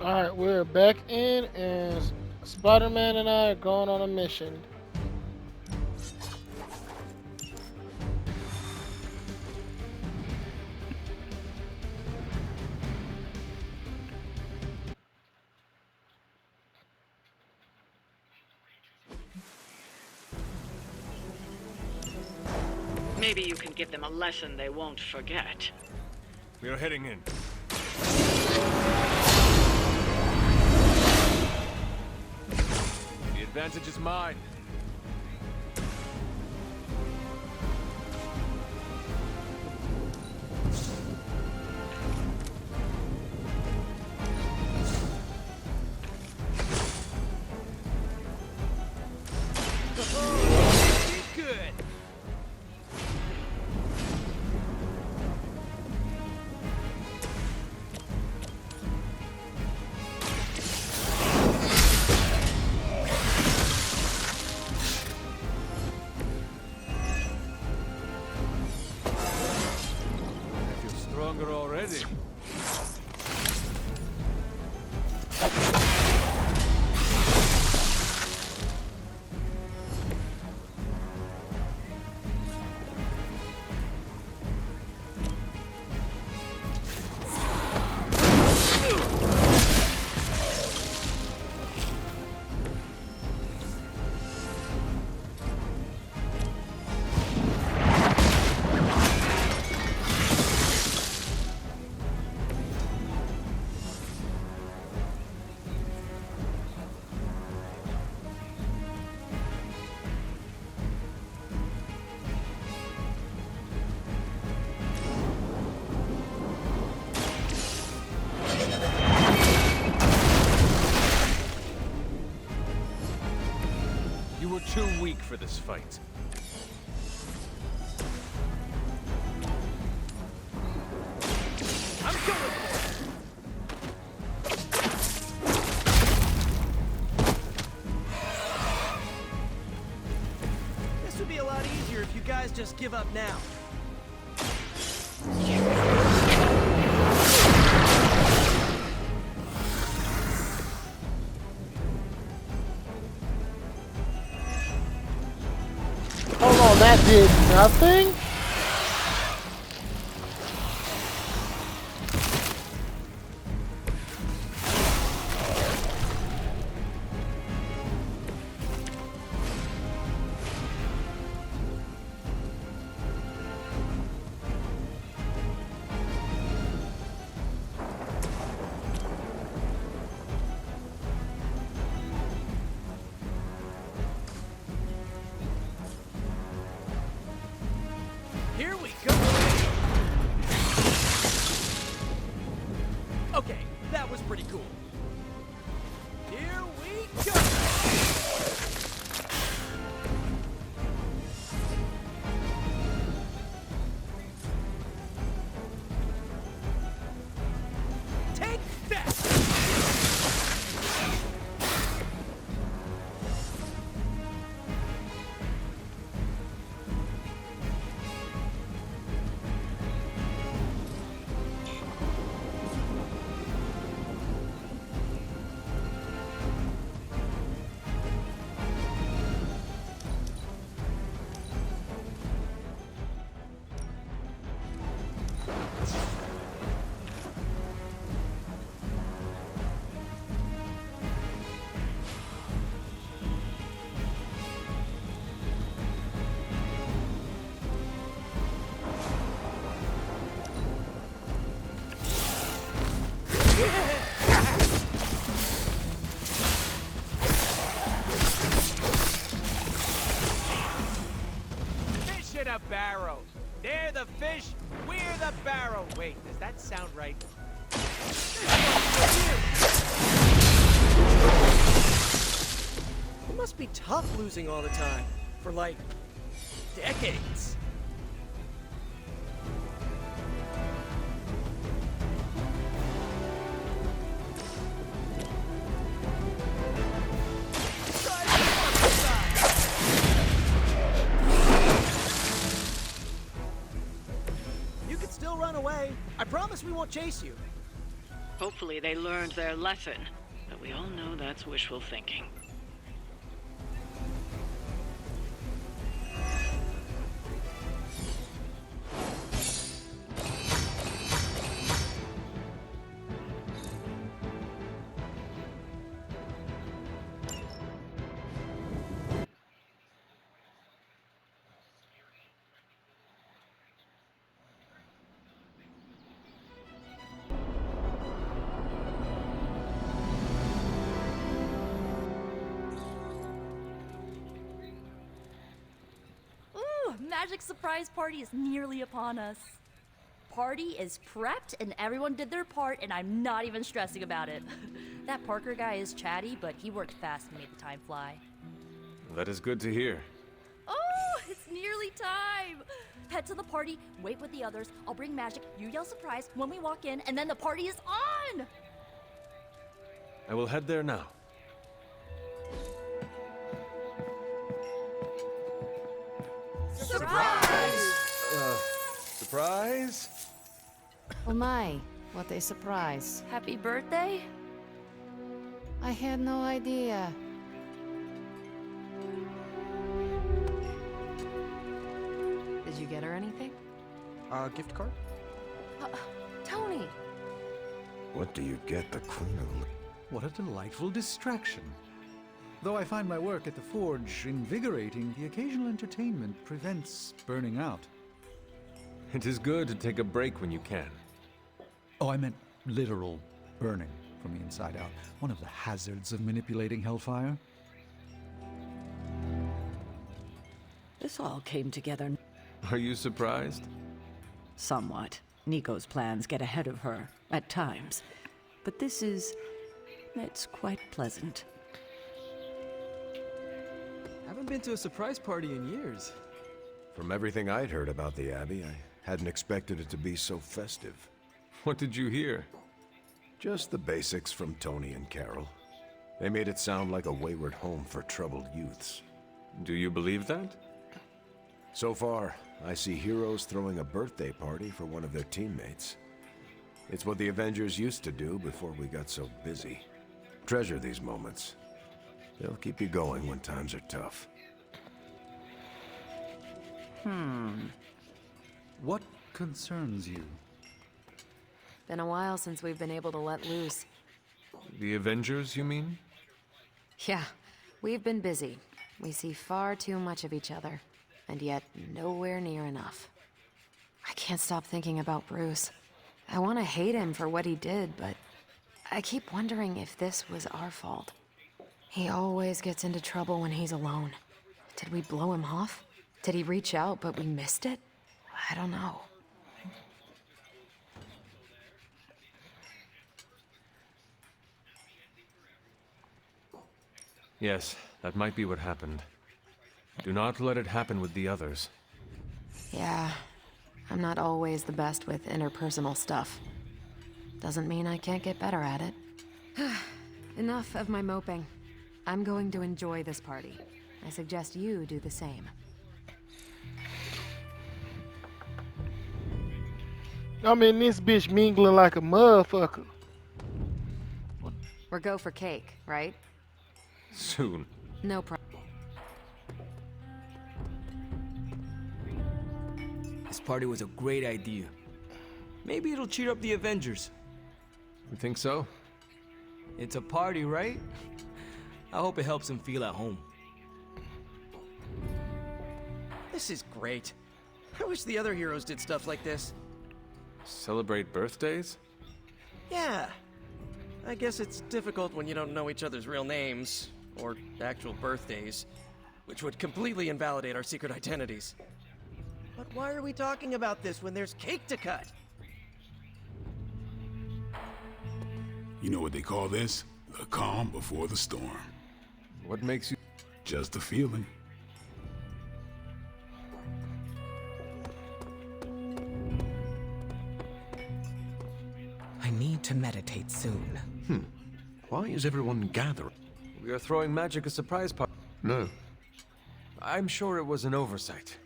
Alright, we're back in, and Spider-Man and I are going on a mission. Maybe you can give them a lesson they won't forget. We are heading in. The advantage is mine. Good. I feel stronger already. You were too weak for this fight. I'm going for it! This would be a lot easier if you guys just give up now. Hold on, that did nothing? Here we go! Okay, that was pretty cool. Here we go! Take that! Fish in a barrel. They're the fish, we're the barrel. Wait, does that sound right? It must be tough losing all the time. For like, decades. You can still run away. I promise we won't chase you. Hopefully they learned their lesson, but we all know that's wishful thinking. Ooh, Magik's surprise party is nearly upon us. Party is prepped and everyone did their part and I'm not even stressing about it. That Parker guy is chatty, but he worked fast and made the time fly. That is good to hear. Oh, it's nearly time! Head to the party, wait with the others, I'll bring Magik, you yell surprise when we walk in, and then the party is on! I will head there now. Surprise? Oh my, what a surprise. Happy birthday? I had no idea. Did you get her anything? Gift card? Tony! What do you get the Queen of... What a delightful distraction. Though I find my work at the forge invigorating, the occasional entertainment prevents burning out. It is good to take a break when you can. Oh, I meant literal burning from the inside out. One of the hazards of manipulating hellfire. This all came together Are you surprised? somewhat. Nico's plans get ahead of her, at times. But it's quite pleasant. Haven't been to a surprise party in years. From everything I'd heard about the Abbey, I hadn't expected it to be so festive. What did you hear? Just the basics from Tony and Carol. They made it sound like a wayward home for troubled youths. Do you believe that? So far, I see heroes throwing a birthday party for one of their teammates. It's what the Avengers used to do before we got so busy. Treasure these moments. They'll keep you going when times are tough. What concerns you? Been a while since we've been able to let loose. The Avengers, you mean? Yeah, we've been busy. We see far too much of each other, and yet nowhere near enough. I can't stop thinking about Bruce. I want to hate him for what he did, but I keep wondering if this was our fault. He always gets into trouble when he's alone. Did we blow him off? Did he reach out, but we missed it? I don't know. Yes, that might be what happened. Do not let it happen with the others. Yeah, I'm not always the best with interpersonal stuff. Doesn't mean I can't get better at it. Enough of my moping. I'm going to enjoy this party. I suggest you do the same. I mean, this bitch mingling like a motherfucker. We're go for cake, right? Soon. No problem. This party was a great idea. Maybe it'll cheer up the Avengers. You think so? It's a party, right? I hope it helps them feel at home. This is great. I wish the other heroes did stuff like this. Celebrate birthdays? Yeah. I guess it's difficult when you don't know each other's real names, or actual birthdays, which would completely invalidate our secret identities. But why are we talking about this when there's cake to cut? You know what they call this? The calm before the storm. What makes you... Just a feeling. I need to meditate soon. Why is everyone gathering? We are throwing Magik a surprise party. No. I'm sure it was an oversight.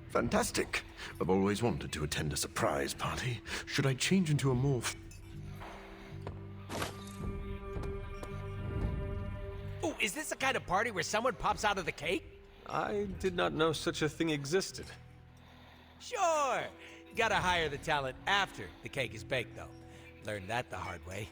Fantastic. I've always wanted to attend a surprise party. Should I change into a more... is this the kind of party where someone pops out of the cake? I did not know such a thing existed. Sure. You gotta hire the talent after the cake is baked, though. Learned that the hard way.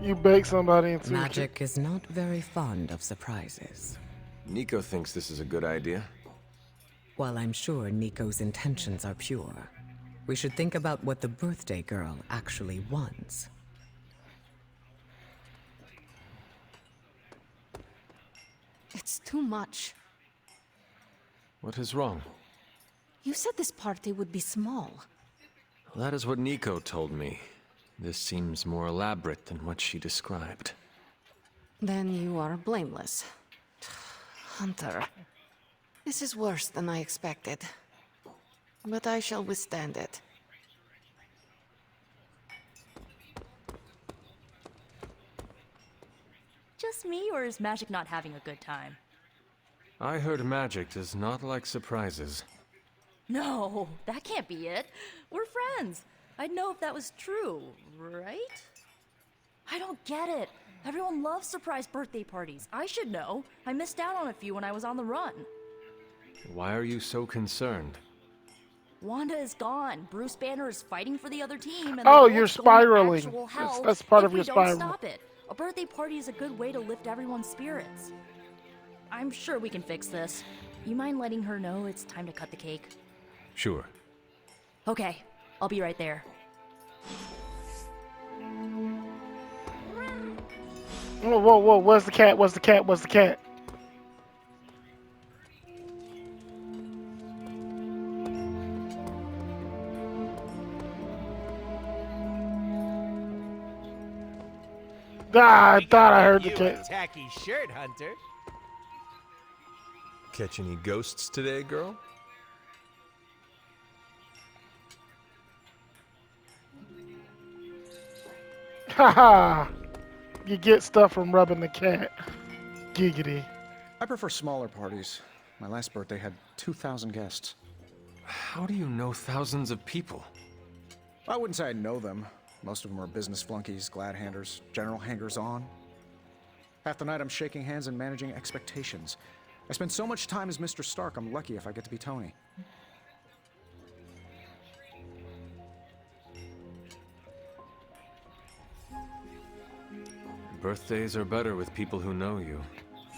You bake somebody into Magik is not very fond of surprises. Nico thinks this is a good idea. While I'm sure Nico's intentions are pure, we should think about what the birthday girl actually wants. It's too much. What is wrong? You said this party would be small. That is what Nico told me. This seems more elaborate than what she described. Then you are blameless. Hunter, this is worse than I expected. But I shall withstand it. Just me, or is Magik not having a good time? I heard Magik does not like surprises. No, that can't be it. We're friends. I'd know if that was true, right? I don't get it. Everyone loves surprise birthday parties. I should know. I missed out on a few when I was on the run. Why are you so concerned? Wanda is gone. Bruce Banner is fighting for the other team, and Oh, the you're world's going to spiraling. actual hell That's part if of your we don't spiral. stop it. A birthday party is a good way to lift everyone's spirits. I'm sure we can fix this. You mind letting her know it's time to cut the cake? Sure. Okay, I'll be right there. Whoa, whoa, whoa, where's the cat? Where's the cat? Where's the cat? Ah, I thought I heard the You a cat. tacky shirt, Hunter. Catch any ghosts today, girl? Haha! You get stuff from rubbing the cat. Giggity. I prefer smaller parties. My last birthday had 2,000 guests. How do you know thousands of people? I wouldn't say I know them. Most of them are business flunkies, glad-handers, general hangers-on. Half the night I'm shaking hands and managing expectations. I spend so much time as Mr. Stark, I'm lucky if I get to be Tony. Birthdays are better with people who know you.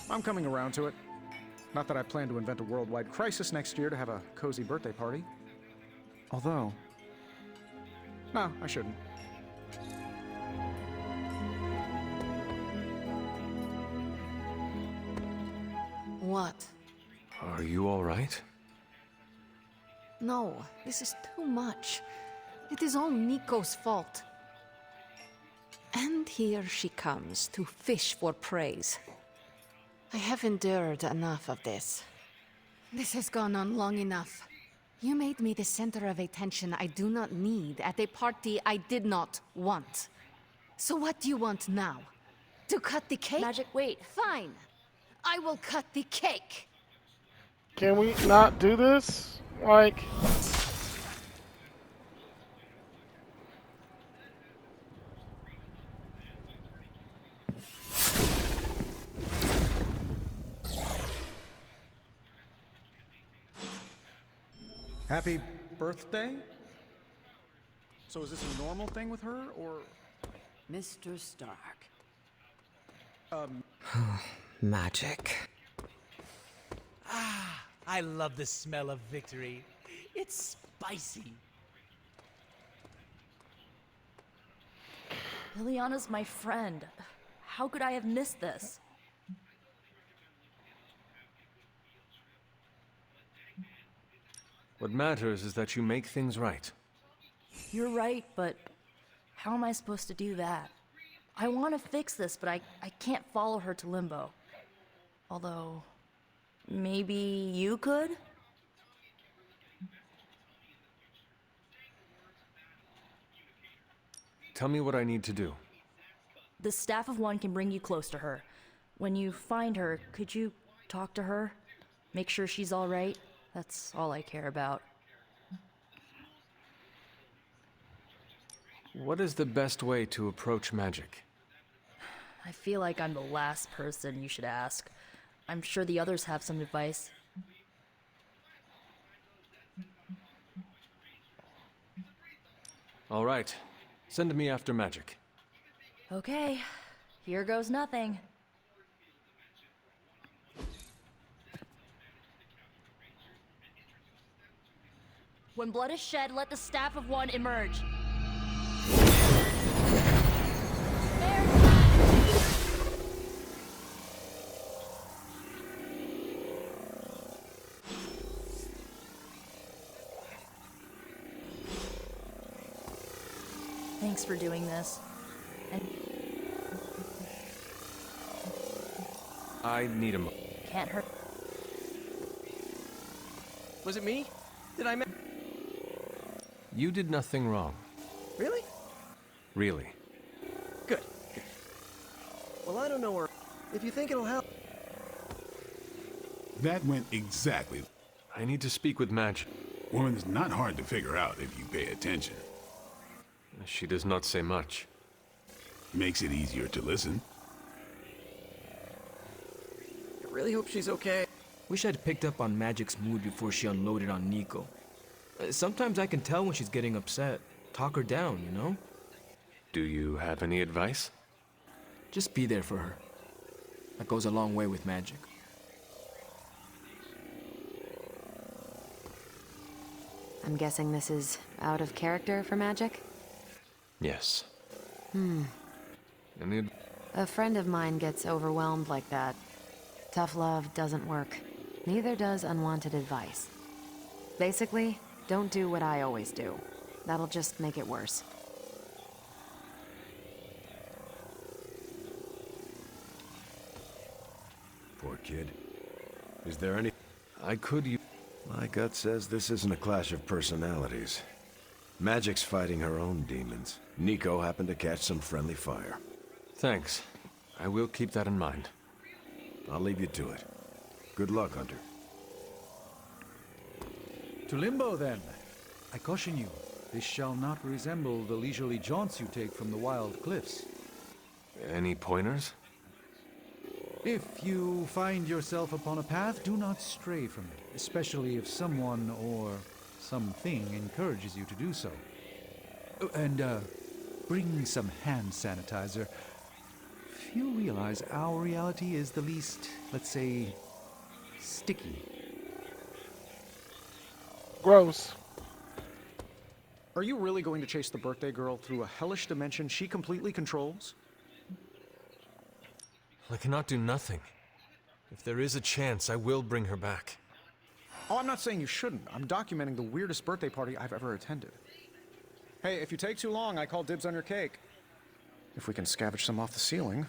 I'm coming around to it. Not that I plan to invent a worldwide crisis next year to have a cozy birthday party. Although... No, I shouldn't. What? Are you all right? No, this is too much. It is all Nico's fault. And here she comes to fish for praise. I have endured enough of this. This has gone on long enough. You made me the center of attention I do not need at a party I did not want. So what do you want now? To cut the cake? Magik, wait. Fine. I will cut the cake. Can we not do this? Like... Happy birthday? So is this a normal thing with her, or... Mr. Stark. Magik. Ah, I love the smell of victory. It's spicy. Liliana's my friend. How could I have missed this? What matters is that you make things right. You're right, but how am I supposed to do that? I want to fix this, but I can't follow her to Limbo. Although, maybe you could? Tell me what I need to do. The Staff of One can bring you close to her. When you find her, could you talk to her? Make sure she's all right? That's all I care about. What is the best way to approach magic? I feel like I'm the last person you should ask. I'm sure the others have some advice. All right. Send me after magic. Okay, here goes nothing. When blood is shed, let the staff of one emerge. Thanks for doing this. And I need a can't hurt. Was it me? Did I You did nothing wrong. Really? Really. Good. Good. Well, I don't know where... If you think it'll help... That went exactly. I need to speak with Madge. Woman's not hard to figure out if you pay attention. She does not say much. Makes it easier to listen. I really hope she's okay. Wish I'd picked up on Magik's mood before she unloaded on Nico. Sometimes I can tell when she's getting upset. Talk her down, you know? Do you have any advice? Just be there for her. That goes a long way with Magik. I'm guessing this is out of character for Magik? Yes. A friend of mine gets overwhelmed like that. Tough love doesn't work. Neither does unwanted advice. Basically, don't do what I always do. That'll just make it worse. Poor kid. Is there any... I could use... My gut says this isn't a clash of personalities. Magik's fighting her own demons. Nico happened to catch some friendly fire. Thanks. I will keep that in mind. I'll leave you to it. Good luck, Hunter. To Limbo, then. I caution you, this shall not resemble the leisurely jaunts you take from the wild cliffs. Any pointers? If you find yourself upon a path, do not stray from it, especially if someone or something encourages you to do so. Oh, and, bring some hand sanitizer. Few realize our reality is the least, let's say, sticky. Gross. Are you really going to chase the birthday girl through a hellish dimension she completely controls? I cannot do nothing. If there is a chance, I will bring her back. Oh, I'm not saying you shouldn't. I'm documenting the weirdest birthday party I've ever attended. Hey, if you take too long, I call dibs on your cake. If we can scavenge some off the ceiling.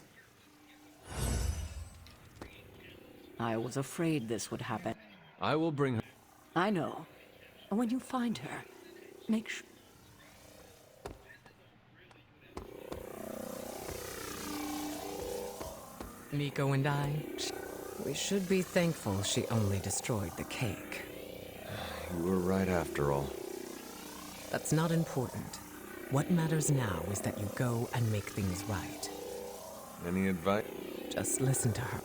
I was afraid this would happen. I will bring her... I know. When you find her, make sure... Nico and I, we should be thankful she only destroyed the cake. You were right after all. That's not important. What matters now is that you go and make things right. Any advice? Just listen to her.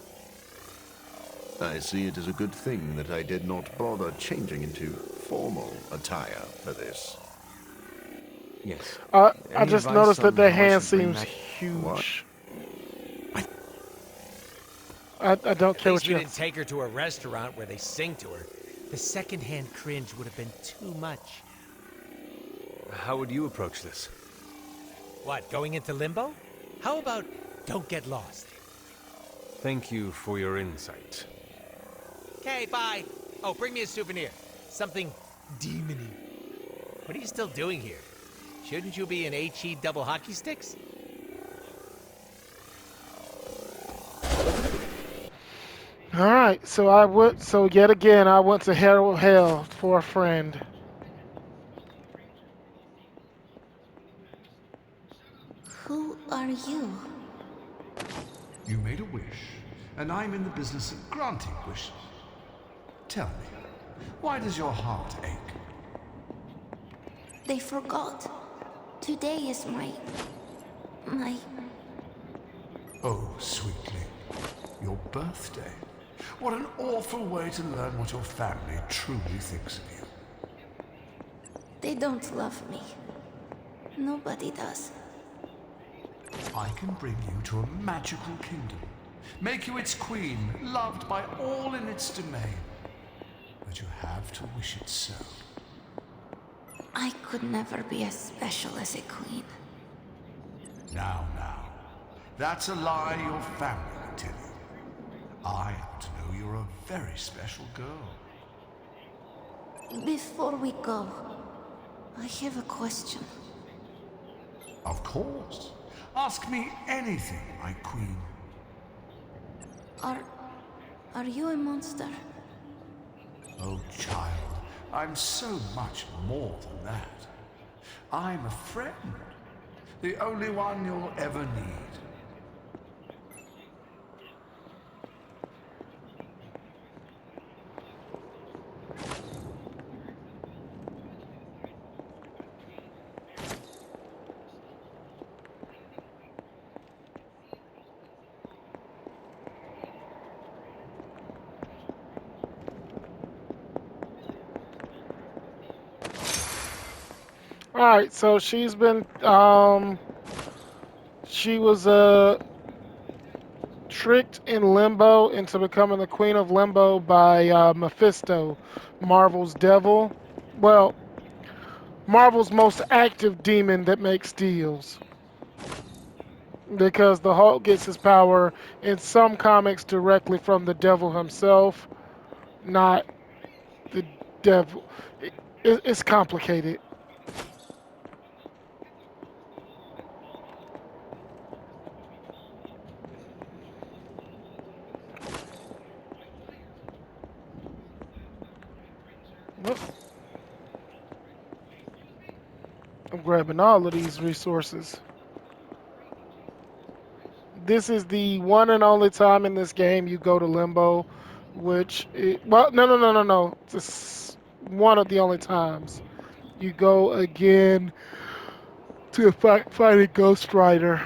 I see it as a good thing that I did not bother changing into formal attire for this. Yes. I just noticed that their hand seems huge. I don't care what you you... didn't take her to a restaurant where they sing to her. The secondhand cringe would have been too much. How would you approach this? What, going into limbo? How about don't get lost? Thank you for your insight. Okay, bye. Oh, bring me a souvenir. Something demony. What are you still doing here? Shouldn't you be in HE double hockey sticks? All right, so yet again, I went to Herald Hell for a friend. Who are you? You made a wish, and I'm in the business of granting wishes. Tell me, why does your heart ache? They forgot. Today is my... Oh, sweetly. Your birthday. What an awful way to learn what your family truly thinks of you. They don't love me. Nobody does. I can bring you to a magical kingdom. Make you its queen, loved by all in its domain. But you have to wish it so. I could never be as special as a queen. Now. That's a lie your family would tell you. I happen to know you're a very special girl. Before we go, I have a question. Of course. Ask me anything, my queen. Are you a monster? Oh, child, I'm so much more than that. I'm a friend. The only one you'll ever need. Alright, so she's been, she was, tricked in Limbo into becoming the Queen of Limbo by, Mephisto, Marvel's devil. Well, Marvel's most active demon that makes deals. Because the Hulk gets his power in some comics directly from the devil himself, not the devil. It's complicated. Nope. I'm grabbing all of these resources. This is the one and only time in this game you go to Limbo, well, no. It's one of the only times you go again to fight a Ghost Rider.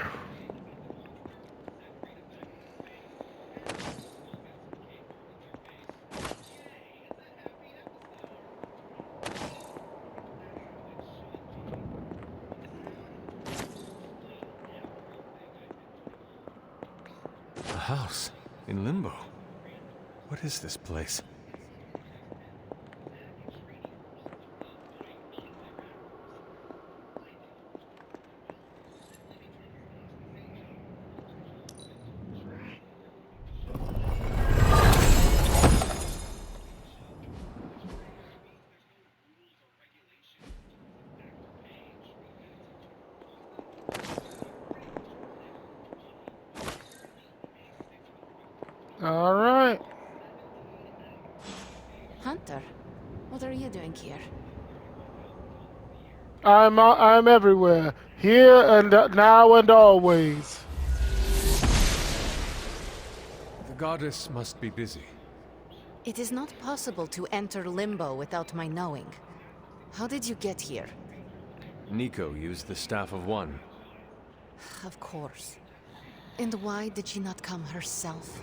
A house in Limbo. What is this place? All right. Hunter, what are you doing here? I'm everywhere, here and now and always. The goddess must be busy. It is not possible to enter Limbo without my knowing. How did you get here? Nico used the Staff of One. Of course. And why did she not come herself?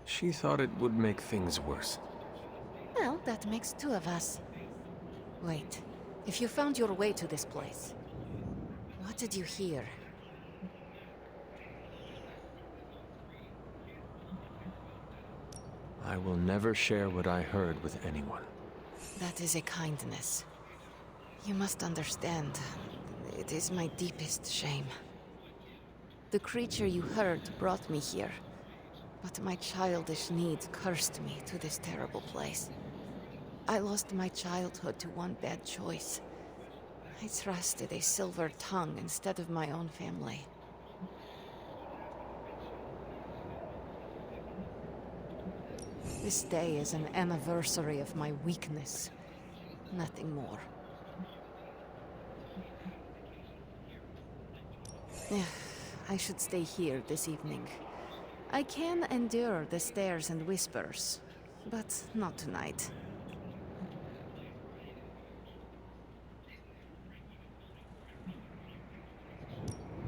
She thought it would make things worse. Well, that makes two of us. Wait, if you found your way to this place, what did you hear? I will never share what I heard with anyone. That is a kindness. You must understand, it is my deepest shame. The creature you heard brought me here, but my childish needs cursed me to this terrible place. I lost my childhood to one bad choice. I trusted a silver tongue instead of my own family. This day is an anniversary of my weakness. Nothing more. I should stay here this evening. I can endure the stares and whispers, but not tonight.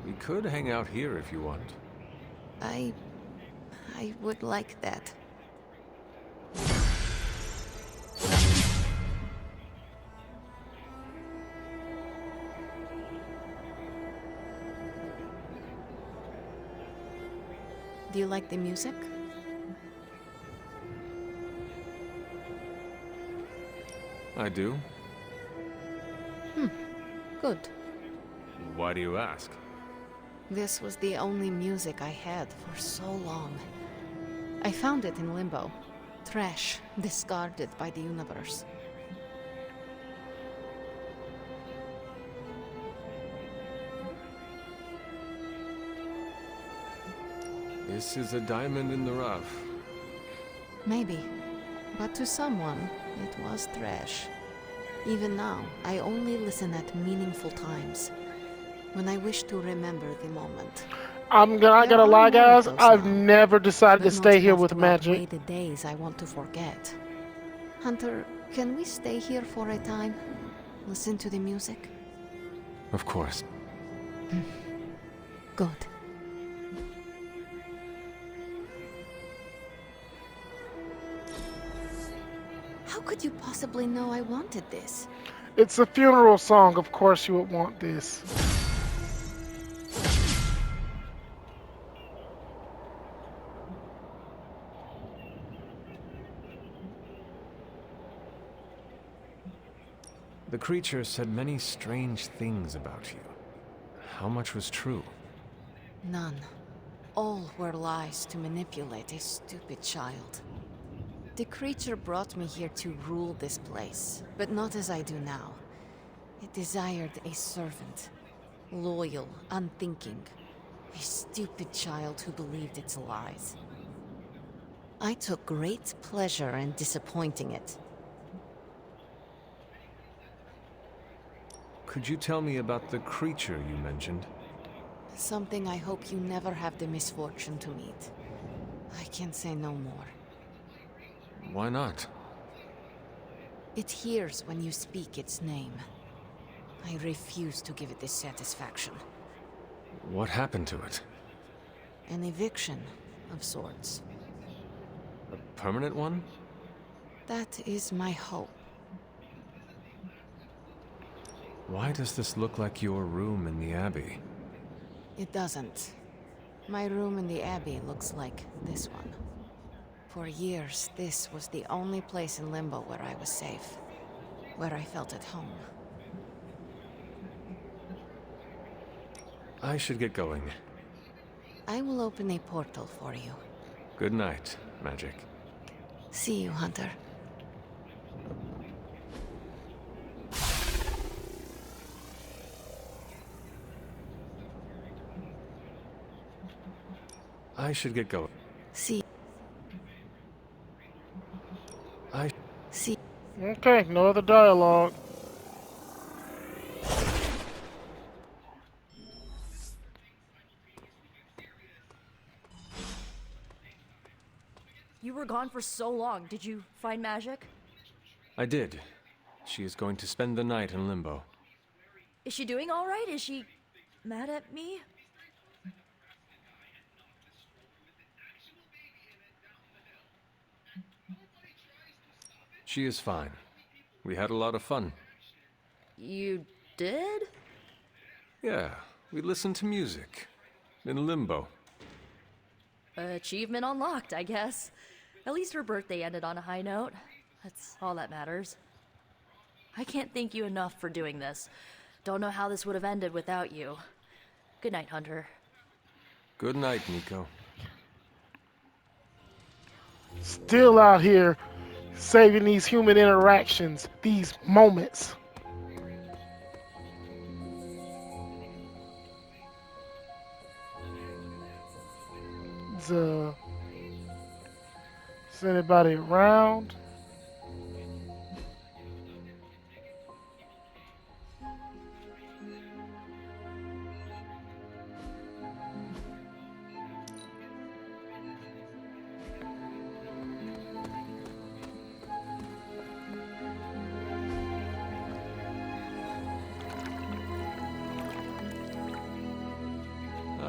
We could hang out here if you want. I would like that. Do you like the music? I do. Good. Why do you ask? This was the only music I had for so long. I found it in limbo. Trash, discarded by the universe. This is a diamond in the rough. Maybe. But to someone, it was trash. Even now, I only listen at meaningful times. When I wish to remember the moment. I gotta lie, guys. I've never decided to But not stay here enough with to Magik. outweigh the days I want to forget. Hunter, can we stay here for a time? Listen to the music? Of course. Good. How could you possibly know I wanted this? It's a funeral song. Of course you would want this. The creature said many strange things about you. How much was true? None. All were lies to manipulate a stupid child. The creature brought me here to rule this place, but not as I do now. It desired a servant. Loyal, unthinking. A stupid child who believed its lies. I took great pleasure in disappointing it. Could you tell me about the creature you mentioned? Something I hope you never have the misfortune to meet. I can say no more. Why not? It hears when you speak its name. I refuse to give it this satisfaction. What happened to it? An eviction of sorts. A permanent one? That is my hope. Why does this look like your room in the Abbey? It doesn't. My room in the Abbey looks like this one. For years, this was the only place in Limbo where I was safe. Where I felt at home. I should get going. I will open a portal for you. Good night, Magik. See you, Hunter. I should get going. See. See. Okay, no other dialogue. You were gone for so long. Did you find Magik? I did. She is going to spend the night in Limbo. Is she doing all right? Is she mad at me? She is fine. We had a lot of fun. You did? Yeah, we listened to music. In Limbo. Achievement unlocked, I guess. At least her birthday ended on a high note. That's all that matters. I can't thank you enough for doing this. Don't know how this would have ended without you. Good night, Hunter. Good night, Nico. Still out here saving these human interactions, these moments. Is anybody around?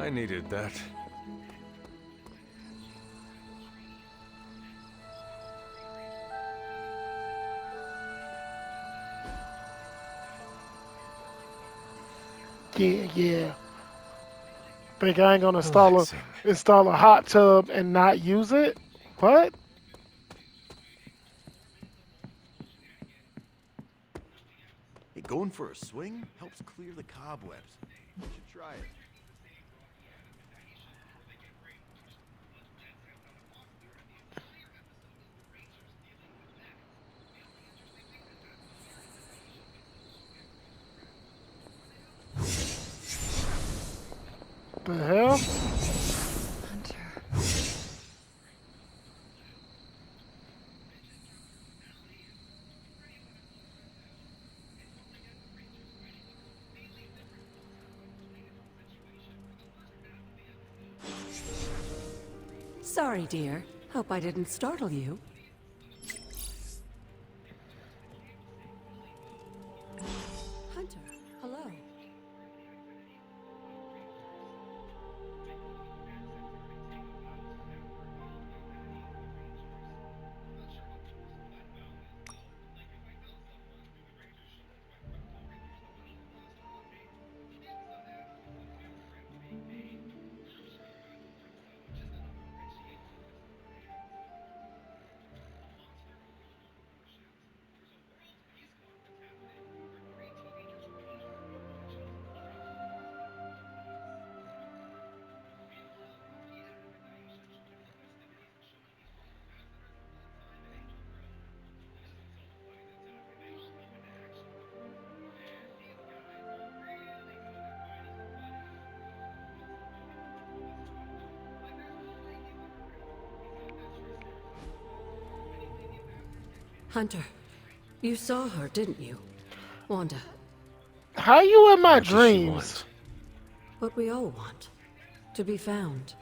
I needed that. Yeah, yeah. Think I ain't gonna Relaxing. install a hot tub and not use it? What? Hey, going for a swing helps clear the cobwebs. You should try it. The hell? Sorry, dear. Hope I didn't startle you. Hunter, hello. Hunter, you saw her, didn't you? Wanda, How you in my What does she dreams? want? what we all want. To be found.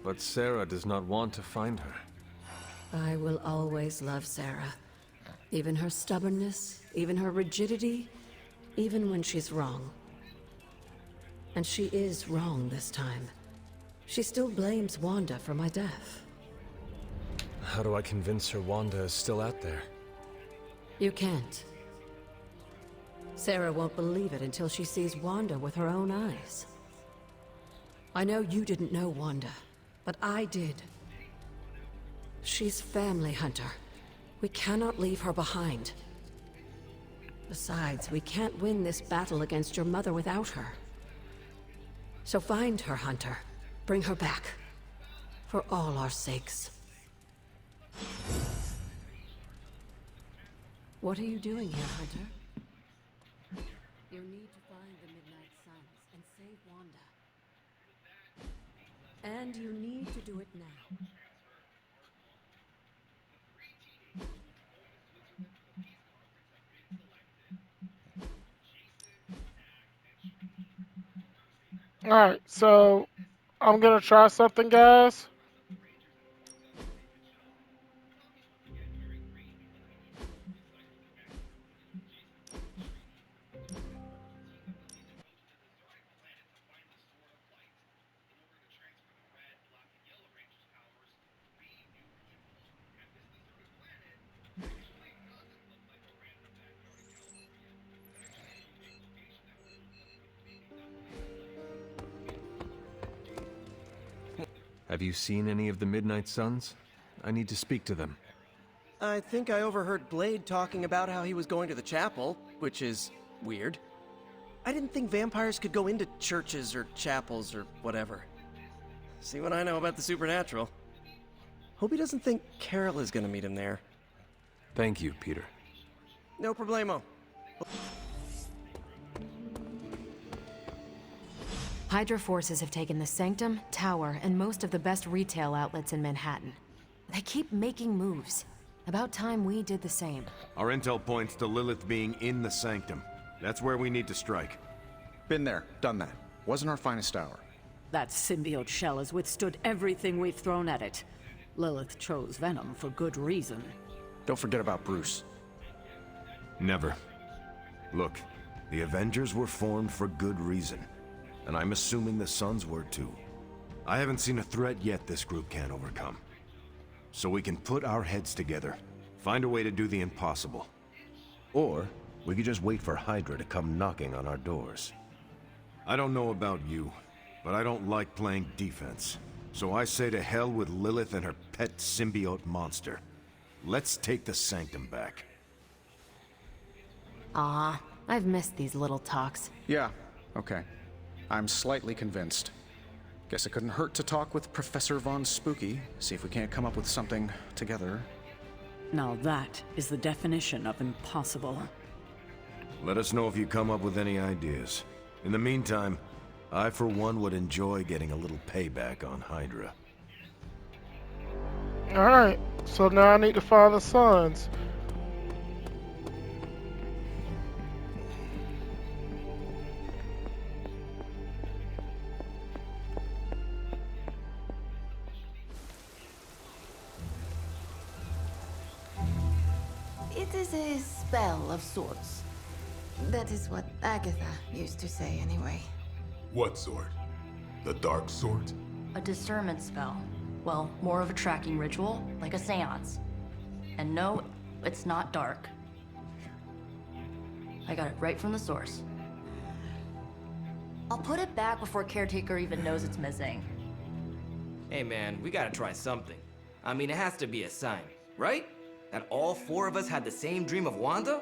But Sarah does not want to find her. I will always love Sarah. Even her stubbornness, even her rigidity, even when she's wrong. And she is wrong this time. She still blames Wanda for my death. How do I convince her Wanda is still out there? You can't. Sarah won't believe it until she sees Wanda with her own eyes. I know you didn't know Wanda, but I did. She's family, Hunter. We cannot leave her behind. Besides, we can't win this battle against your mother without her. So find her, Hunter. Bring her back. For all our sakes. What are you doing here, Hunter? You need to find the Midnight Suns and save Wanda. And you need to do it now. Alright, so I'm gonna try something, guys. Have you seen any of the Midnight Suns? I need to speak to them. I think I overheard Blade talking about how he was going to the chapel, which is weird. I didn't think vampires could go into churches or chapels or whatever. See what I know about the supernatural. Hope he doesn't think Carol is gonna meet him there. Thank you, Peter. No problemo. Hydra forces have taken the Sanctum, Tower, and most of the best retail outlets in Manhattan. They keep making moves. About time we did the same. Our intel points to Lilith being in the Sanctum. That's where we need to strike. Been there, done that. Wasn't our finest hour. That symbiote shell has withstood everything we've thrown at it. Lilith chose Venom for good reason. Don't forget about Bruce. Never. Look, The Avengers were formed for good reason, and I'm assuming the Sons were too. I haven't seen a threat yet this group can't overcome. So we can put our heads together, find a way to do the impossible. Or we could just wait for Hydra to come knocking on our doors. I don't know about you, but I don't like playing defense. So I say to hell with Lilith and her pet symbiote monster. Let's take the Sanctum back. I've missed these little talks. Yeah, okay. I'm slightly convinced. Guess it couldn't hurt to talk with Professor Von Spooky, see if we can't come up with something together. Now that is the definition of impossible. Let us know if you come up with any ideas. In the meantime, I for one would enjoy getting a little payback on Hydra. Alright, so now I need to find the Sons. It is a spell of sorts. That is what Agatha used to say anyway. What sort? The dark sort? A discernment spell. Well, more of a tracking ritual, like a seance. And no, it's not dark. I got it right from the source. I'll put it back before Caretaker even knows it's missing. Hey man, we gotta try something. I mean, it has to be a sign, right? That all four of us had the same dream of Wanda?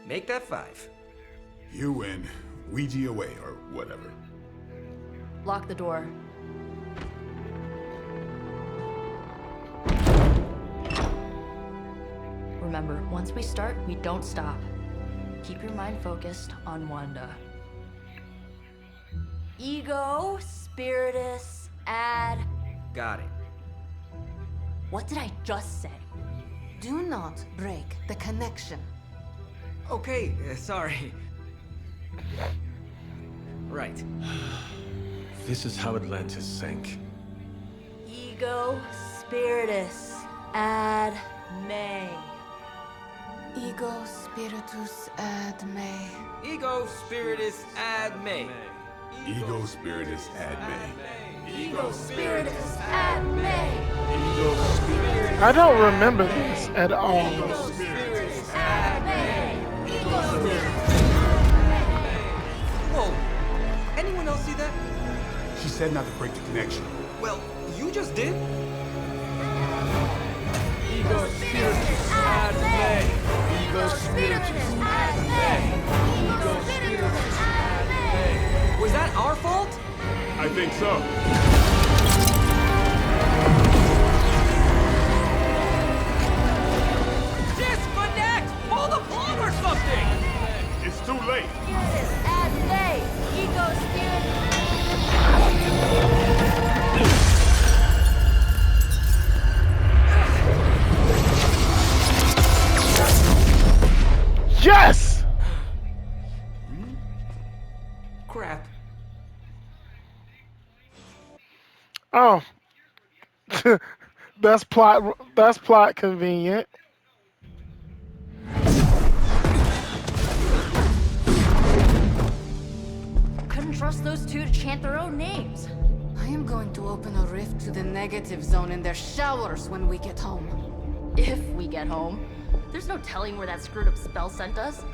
Make that 5. You win. Ouija away, or whatever. Lock the door. Remember, once we start, we don't stop. Keep your mind focused on Wanda. Ego, Spiritus, add... Got it. What did I just say? Do not break the connection. Okay, sorry. Right. This is how Atlantis sank. Ego, Spiritus, add May. Ego spiritus ad me. Ego Spiritus ad me. Ego Spiritus ad me. Ego Spiritus ad me. Ego Spiritus. I don't remember this at all. Ego Spiritus ad me. Ego Spiritus. Whoa! Anyone else see that? She said not to break the connection. Well, you just did. Ego Spiritus ad me. Ego Spiritus ad me. Ego Spiritus ad me. Was that our fault? I think so. Disconnect! Pull the plug or something! It's too late. Spiritus ad me. Ego Spiritus. Yes! Crap. Oh. That's plot convenient. Couldn't trust those two to chant their own names. I am going to open a rift to the negative zone in their showers when we get home. If we get home. There's no telling where that screwed up spell sent us.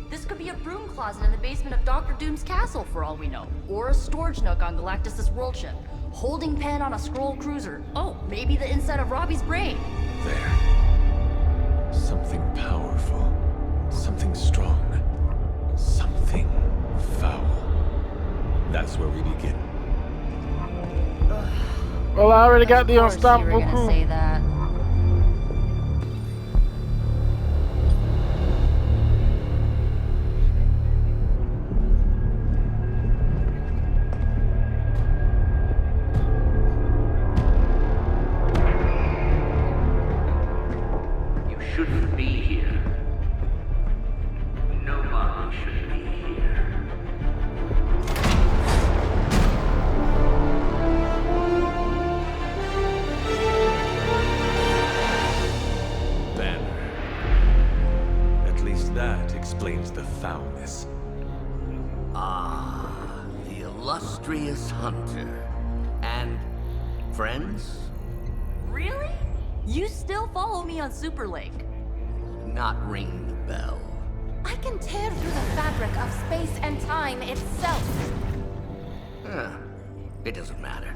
This could be a broom closet in the basement of Dr. Doom's castle for all we know. Or a storage nook on Galactus' world ship. Holding pen on a scroll cruiser. Oh, maybe the inside of Robbie's brain. There. Something powerful. Something strong. Something foul. That's where we begin. Well, I already got the Of course you were unstoppable gonna crew. say that. You shouldn't be here. Nobody should be here. explains the foulness. Ah, the illustrious hunter. And friends? Really? You still follow me on Superlink? Not ringing the bell. I can tear through the fabric of space and time itself. Huh. It doesn't matter.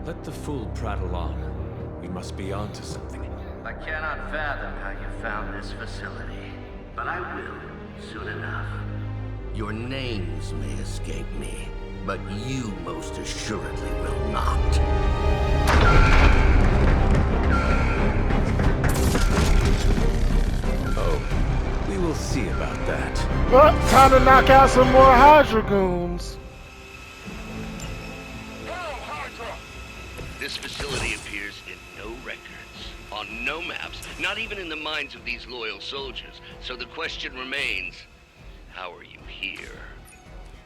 Let the fool prattle on. We must be on to something. I cannot fathom how you found this facility, but I will soon enough. Your names may escape me, but you most assuredly will not. Oh, we will see about that. Well, time to knock out some more Hydra goons. This facility appears in no records, on no maps, not even in the minds of these loyal soldiers. So the question remains, how are you here?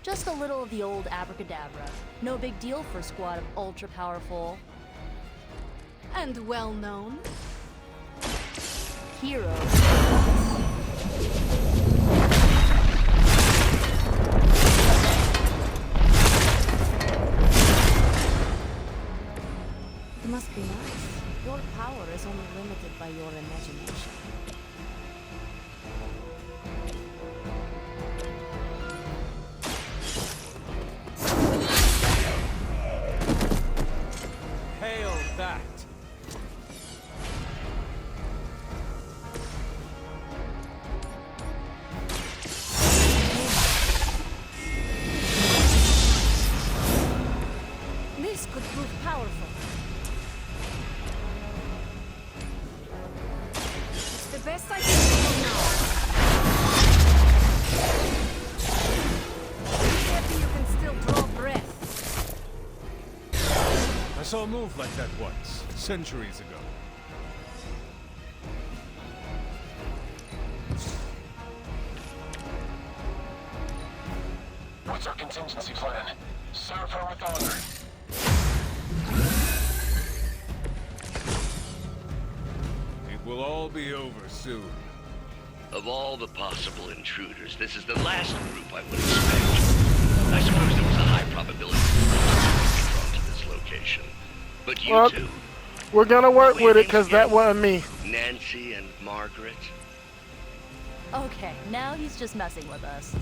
Just a little of the old abracadabra. No big deal for a squad of ultra-powerful... And well-known. heroes. It must be nice. Your power is only limited by your imagination. Hail that! This could prove powerful. It's the best I can do now. Happy you can still draw breath. I saw a move like that once, centuries ago. What's our contingency plan? Serve her with honor. It will all be over soon. Of all the possible intruders, this is the last group I would expect. I suppose there was a high probability of drawn to this location. But you Well, two, we're gonna work with it because that wasn't me. Nancy and Margaret, Okay, now he's just messing with us.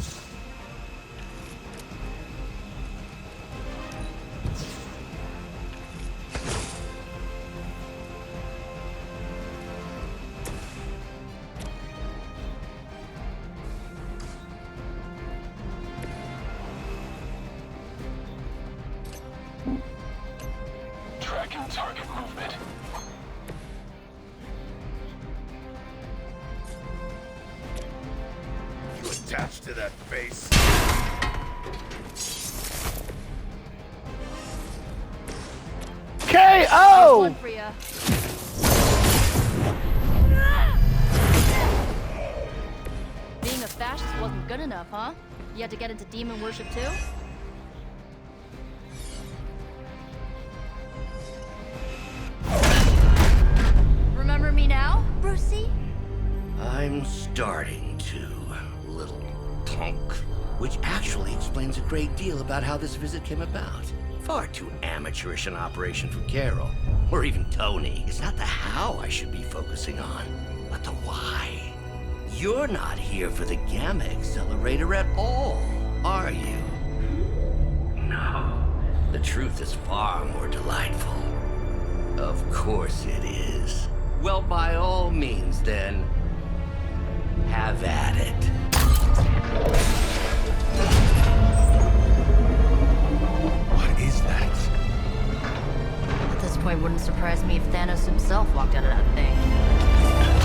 Tracking target movement. You attached to that face? KO! One for ya. Being a fascist wasn't good enough, huh? You had to get into demon worship too? Remember me now, Brucey? I'm starting to, little punk. Which actually explains a great deal about how this visit came about. Far too amateurish an operation for Carol, or even Tony. It's not the how I should be focusing on, but the why. You're not here for the Gamma Accelerator at all, are you? No. The truth is far more delightful. Of course it is. Well, by all means, then, have at it. What is that? At this point, wouldn't surprise me if Thanos himself walked out of that thing.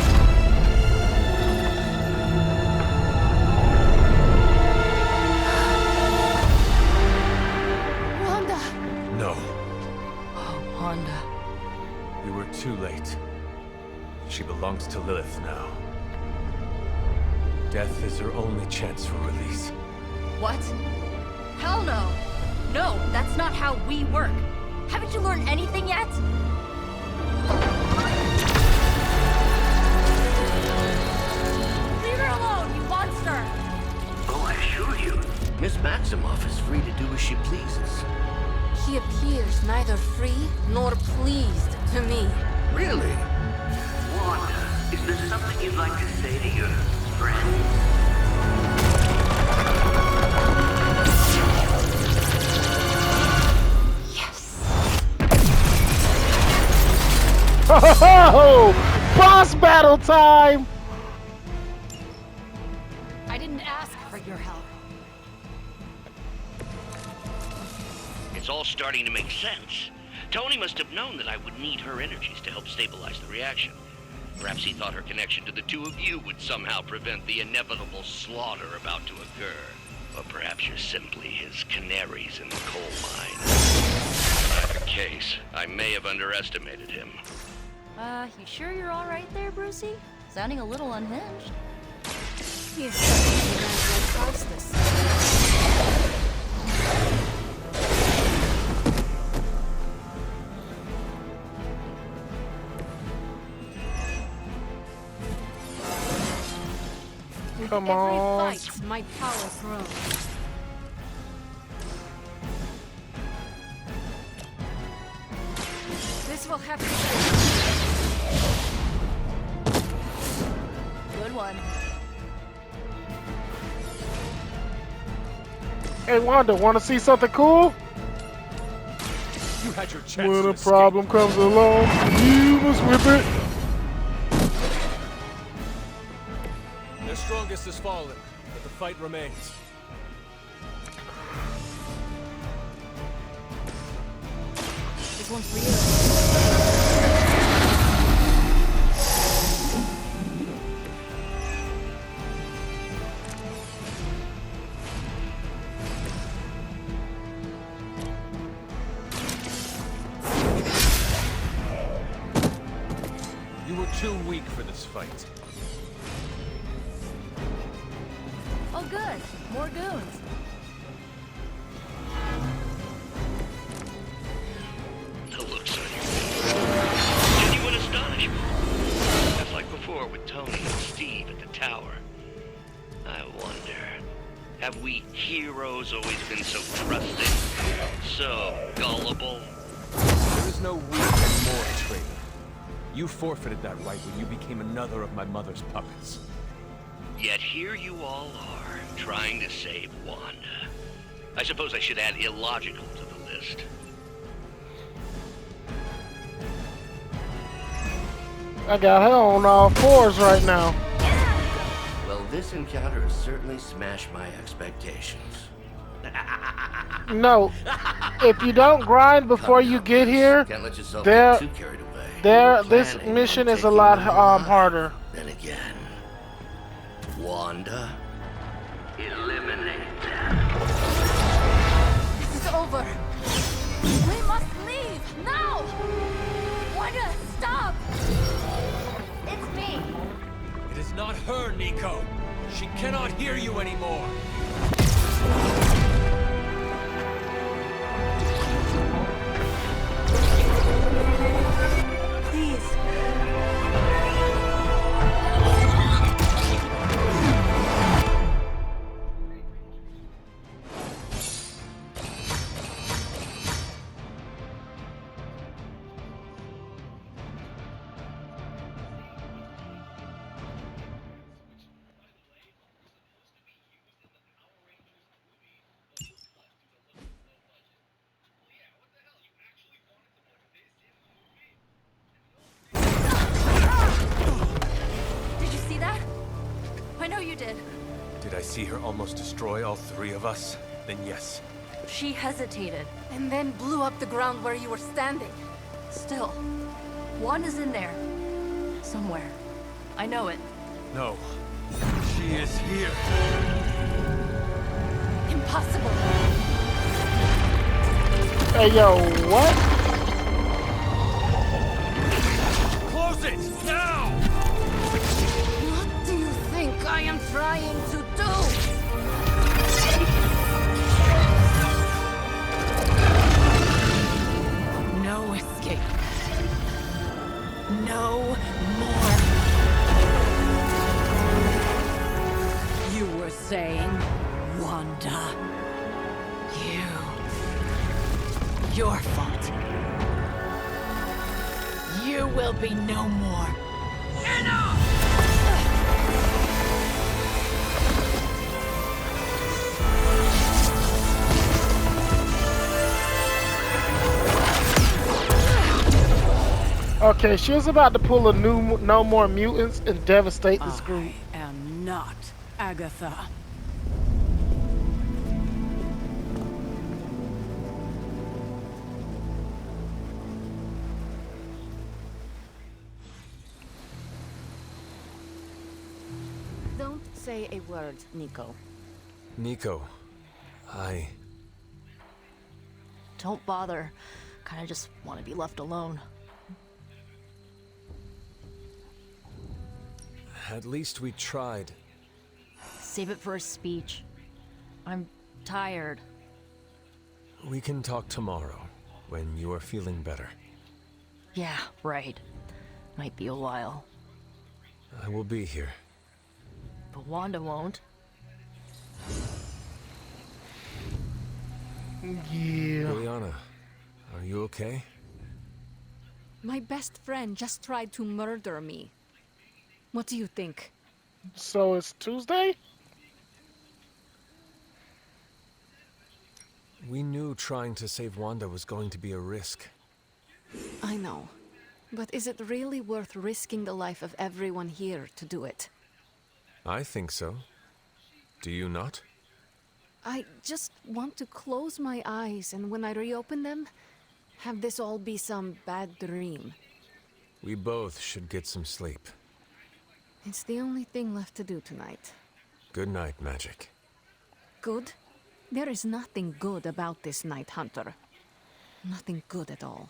Wanda! No, Oh, Wanda. we were too late. She belongs to Lilith now. Death is her only chance for release. What? Hell no! No, that's not how we work. Haven't you learned anything yet? Leave her alone, faster! Oh, I assure you, Miss Maximoff is free to do as she pleases. She appears neither free nor pleased to me. Really? Wanda, is there something you'd like to say to your friends? Oh, boss battle time! I didn't ask for your help. It's all starting to make sense. Tony must have known that I would need her energies to help stabilize the reaction. Perhaps he thought her connection to the two of you would somehow prevent the inevitable slaughter about to occur. Or perhaps you're simply his canaries in the coal mine. In either case, I may have underestimated him. You sure you're alright there, Brucey? Sounding a little unhinged. He's certainly ran right past this. Come on. Every fight, my power grows. This will have to be. Good one. Hey Wanda, want to see something cool? You had your chance When to a escape. problem comes along, you must whip it. Their strongest has fallen, but the fight remains. This one's for you. You were too weak for this fight. Oh good, more goons. The looks on your face. Genuine astonishment. Just like before with Tony and Steve at the tower. I wonder, have we heroes always been so trusting? So gullible? There is no we anymore, traitor. You forfeited that right when you became another of my mother's puppets. Yet here you all are, trying to save Wanda. I suppose I should add illogical to the list. I got her on all fours right now. Well, this encounter has certainly smashed my expectations. No, if you don't grind before you get here, Can't let yourself there, get too carried away. this Planning mission on is a taking lot them alive. harder. Then again, Wanda, eliminate them. This is over. We must leave now. Wanda, stop. It's me. It is not her, Nico. She cannot hear you anymore. Please. Did you see that? I know you did. Did I see her almost destroy all three of us? Then yes. She hesitated. And then blew up the ground where you were standing. Still, Wanda's in there. Somewhere. I know it. No. She is here. Impossible. Hey yo, what? Close it! Now! What do you think I am trying to do? No escape. No more. You saying, Wanda? Your fault. You will be no more. Enough! Okay, she was about to pull a new No More Mutants and devastate this group. I am not Agatha. Don't say a word, Nico. Nico, Don't bother. Kinda just want to be left alone. At least we tried. Save it for a speech. I'm tired. We can talk tomorrow, when you are feeling better. Yeah, right. Might be a while. I will be here. But Wanda won't. Yeah. Liliana, are you okay? My best friend just tried to murder me. What do you think? So it's Tuesday? We knew trying to save Wanda was going to be a risk. I know. But is it really worth risking the life of everyone here to do it? I think so. Do you not? I just want to close my eyes and when I reopen them, have this all be some bad dream. We both should get some sleep. It's the only thing left to do tonight. Good night, Magik. Good? There is nothing good about this night, Hunter. Nothing good at all.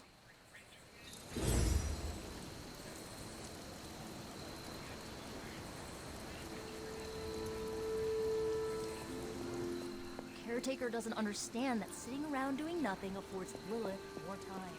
Caretaker doesn't understand that sitting around doing nothing affords Lilith more time.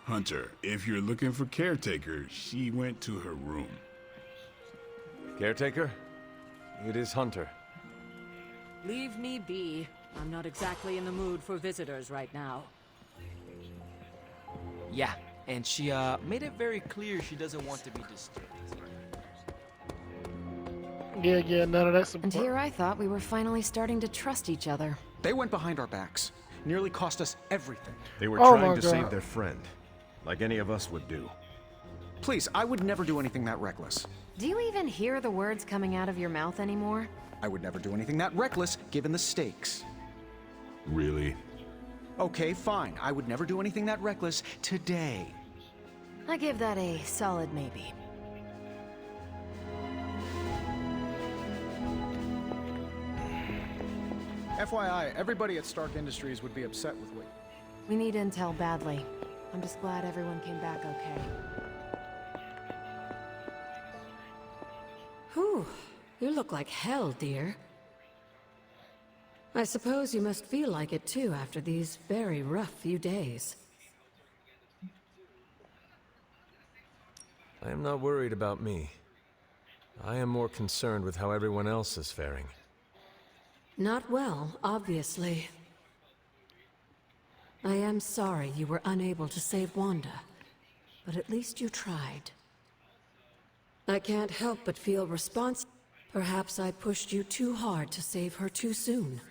Hunter, if you're looking for Caretaker, she went to her room. Caretaker? It is Hunter. Leave me be. I'm not exactly in the mood for visitors right now. Yeah, and she made it very clear she doesn't want to be disturbed. Yeah, none of that's And here I thought we were finally starting to trust each other. They went behind our backs. Nearly cost us everything. They were Oh trying my to God. save their friend, like any of us would do. Please, I would never do anything that reckless. Do you even hear the words coming out of your mouth anymore? I would never do anything that reckless, given the stakes. Really? Okay, fine. I would never do anything that reckless today. I give that a solid maybe. FYI, everybody at Stark Industries would be upset with what... We need intel badly. I'm just glad everyone came back okay. Whew. You look like hell, dear. I suppose you must feel like it too after these very rough few days. I am not worried about me. I am more concerned with how everyone else is faring. Not well, obviously. I am sorry you were unable to save Wanda, but at least you tried. I can't help but feel responsible. Perhaps I pushed you too hard to save her too soon.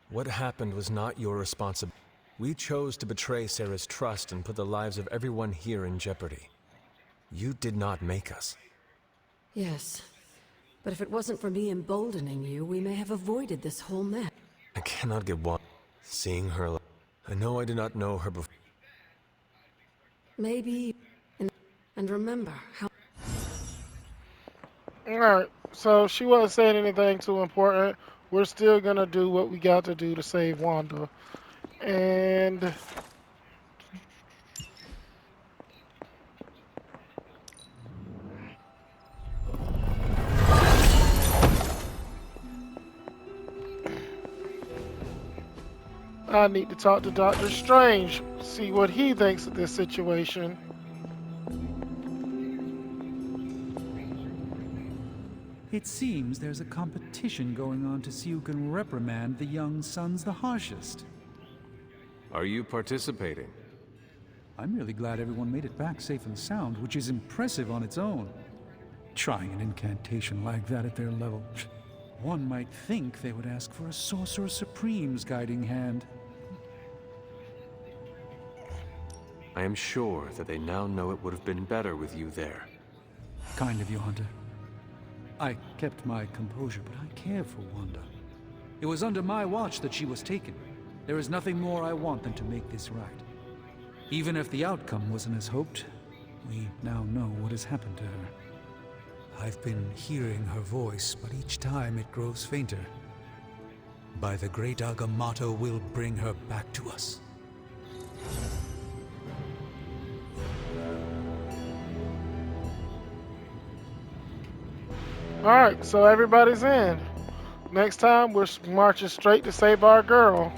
What happened was not your responsibility. We chose to betray Sarah's trust and put the lives of everyone here in jeopardy. You did not make us. Yes, But if it wasn't for me emboldening you, we may have avoided this whole mess. I cannot get one. Seeing her alive. I know I did not know her before. Maybe... And remember how... Alright, so she wasn't saying anything too important. We're still gonna do what we got to do to save Wanda. And... I need to talk to Doctor Strange, see what he thinks of this situation. It seems there's a competition going on to see who can reprimand the young sons the harshest. Are you participating? I'm really glad everyone made it back safe and sound, which is impressive on its own. Trying an incantation like that at their level. One might think they would ask for a Sorcerer Supreme's guiding hand. I am sure that they now know it would have been better with you there. Kind of you, Hunter. I kept my composure, but I care for Wanda. It was under my watch that she was taken. There is nothing more I want than to make this right. Even if the outcome wasn't as hoped, we now know what has happened to her. I've been hearing her voice, but each time it grows fainter. By the great Agamotto, we'll bring her back to us. Alright, so everybody's in. Next time, we're marching straight to save our girl.